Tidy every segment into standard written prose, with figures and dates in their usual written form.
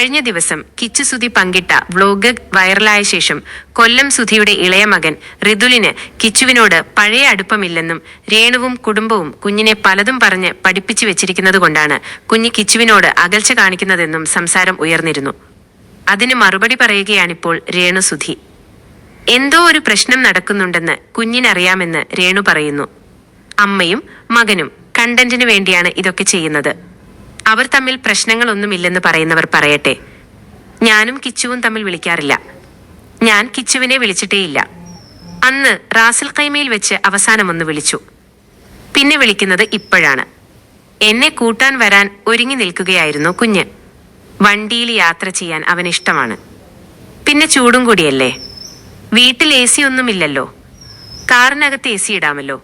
കഴിഞ്ഞ ദിവസം കിച്ചു സുധി പങ്കിട്ട വ്ലോഗ് വൈറലായ ശേഷം കൊല്ലം സുധിയുടെ ഇളയ മകൻ ഋതുലിന് കിച്ചുവിനോട് പഴയ അടുപ്പമില്ലെന്നും രേണുവും കുടുംബവും കുഞ്ഞിനെ പലതും പറഞ്ഞ് പഠിപ്പിച്ചു വെച്ചിരിക്കുന്നതുകൊണ്ടാണ് കുഞ്ഞ് കിച്ചുവിനോട് അകൽച്ച കാണിക്കുന്നതെന്നും സംസാരം ഉയർന്നിരുന്നു. അതിന് മറുപടി പറയുകയാണിപ്പോൾ രേണു സുധി. എന്തോ ഒരു പ്രശ്നം നടക്കുന്നുണ്ടെന്ന് കുഞ്ഞിനറിയാമെന്ന് രേണു പറയുന്നു. അമ്മയും മകനും കണ്ടന്റിന് വേണ്ടിയാണ് ഇതൊക്കെ ചെയ്യുന്നത്. അവർ തമ്മിൽ പ്രശ്നങ്ങളൊന്നുമില്ലെന്ന് പറയുന്നവർ പറയട്ടെ. ഞാനും കിച്ചുവും തമ്മിൽ വിളിക്കാറില്ല. ഞാൻ കിച്ചുവിനെ വിളിച്ചിട്ടേയില്ല. അന്ന് റാസൽ ഖൈമയിൽ വെച്ച് അവസാനമൊന്ന് വിളിച്ചു. പിന്നെ വിളിക്കുന്നത് ഇപ്പോഴാണ്. എന്നെ കൂട്ടാൻ വരാൻ ഒരുങ്ങി നിൽക്കുകയായിരുന്നു കുഞ്ഞ്. വണ്ടിയിൽ യാത്ര ചെയ്യാൻ അവനിഷ്ടമാണ്. പിന്നെ ചൂടും കൂടിയല്ലേ. വീട്ടിൽ AC ഒന്നുമില്ലല്ലോ. കാറിനകത്ത് AC ഇടാമല്ലോ.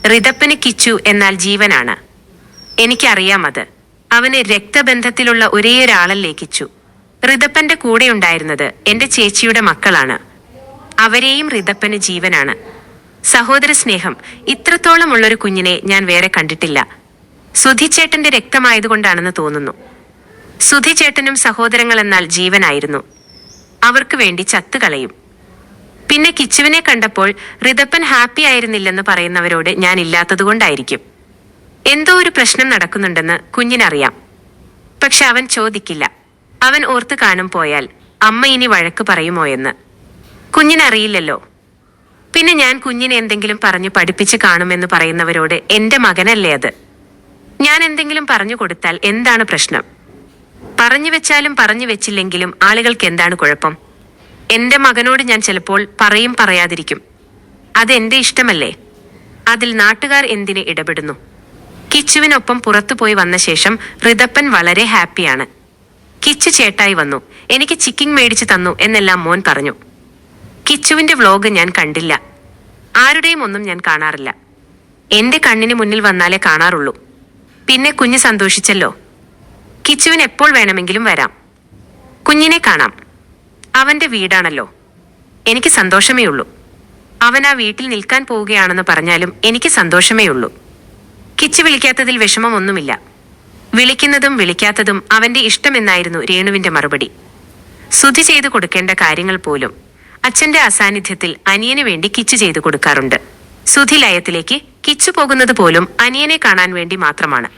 ഋതപ്പന് കിച്ചു എന്നാൽ ജീവനാണ്. എനിക്കറിയാം അത്. അവന് രക്തബന്ധത്തിലുള്ള ഒരേയൊരാളല്ലേ കിച്ചു. ഋതപ്പന്റെ കൂടെ ഉണ്ടായിരുന്നത് എന്റെ ചേച്ചിയുടെ മക്കളാണ്. അവരെയും ഋതപ്പന് ജീവനാണ്. സഹോദര സ്നേഹം ഇത്രത്തോളമുള്ളൊരു കുഞ്ഞിനെ ഞാൻ വേറെ കണ്ടിട്ടില്ല. സുധിച്ചേട്ടന്റെ രക്തമായതുകൊണ്ടാണെന്ന് തോന്നുന്നു. സുധിച്ചേട്ടനും സഹോദരങ്ങളെന്നാൽ ജീവനായിരുന്നു. അവർക്ക് വേണ്ടി ചത്തുകളയും. പിന്നെ കിച്ചുവിനെ കണ്ടപ്പോൾ ഋതപ്പൻ ഹാപ്പി ആയിരുന്നില്ലെന്ന് പറയുന്നവരോട് ഞാൻ ഇല്ലാത്തതുകൊണ്ടായിരിക്കും. എന്തോ ഒരു പ്രശ്നം നടക്കുന്നുണ്ടെന്ന് കുഞ്ഞിനറിയാം. പക്ഷെ അവൻ ചോദിക്കില്ല. അവൻ ഓർത്ത് കാണും പോയാൽ അമ്മ ഇനി വഴക്ക് പറയുമോ എന്ന്. കുഞ്ഞിനറിയില്ലല്ലോ. പിന്നെ ഞാൻ കുഞ്ഞിനെ എന്തെങ്കിലും പറഞ്ഞു പഠിപ്പിച്ച് കാണുമെന്ന് പറയുന്നവരോട് എന്റെ മകനല്ലേ അത്. ഞാൻ എന്തെങ്കിലും പറഞ്ഞു കൊടുത്താൽ എന്താണ് പ്രശ്നം? പറഞ്ഞു വെച്ചാലും പറഞ്ഞു വെച്ചില്ലെങ്കിലും ആളുകൾക്ക് എന്താണ് കുഴപ്പം? എന്റെ മകനോട് ഞാൻ ചിലപ്പോൾ പറയും പറയാതിരിക്കും. അതെന്റെ ഇഷ്ടമല്ലേ. അതിൽ നാട്ടുകാർ എന്തിന് ഇടപെടുന്നു? കിച്ചുവിനൊപ്പം പുറത്തുപോയി വന്ന ശേഷം ഋതപ്പൻ വളരെ ഹാപ്പിയാണ്. കിച്ചു ചേട്ടായി വന്നു, എനിക്ക് ചിക്കിങ് മേടിച്ചു തന്നു എന്നെല്ലാം മോൻ പറഞ്ഞു. കിച്ചുവിന്റെ വ്ലോഗ് ഞാൻ കണ്ടില്ല. ആരുടെയും ഒന്നും ഞാൻ കാണാറില്ല. എന്റെ കണ്ണിന് മുന്നിൽ വന്നാലേ കാണാറുള്ളൂ. പിന്നെ കുഞ്ഞ് സന്തോഷിച്ചല്ലോ. കിച്ചുവിന് എപ്പോൾ വേണമെങ്കിലും വരാം. കുഞ്ഞിനെ കാണാം. അവന്റെ വീടാണല്ലോ. എനിക്ക് സന്തോഷമേ ഉള്ളൂ. അവൻ ആ വീട്ടിൽ നിൽക്കാൻ പോവുകയാണെന്ന് പറഞ്ഞാലും എനിക്ക് സന്തോഷമേ ഉള്ളൂ. കിച്ചു വിളിക്കാത്തതിൽ വിഷമമൊന്നുമില്ല. വിളിക്കുന്നതും വിളിക്കാത്തതും അവന്റെ ഇഷ്ടമെന്നായിരുന്നു രേണുവിന്റെ മറുപടി. സുധി ചെയ്തു കൊടുക്കേണ്ട കാര്യങ്ങൾ പോലും അച്ഛന്റെ അസാന്നിധ്യത്തിൽ അനിയന് വേണ്ടി കിച്ചു ചെയ്തു കൊടുക്കാറുണ്ട്. സുധി ലയത്തിലേക്ക് കിച്ചു പോകുന്നത് പോലും അനിയനെ കാണാൻ വേണ്ടി മാത്രമാണ്.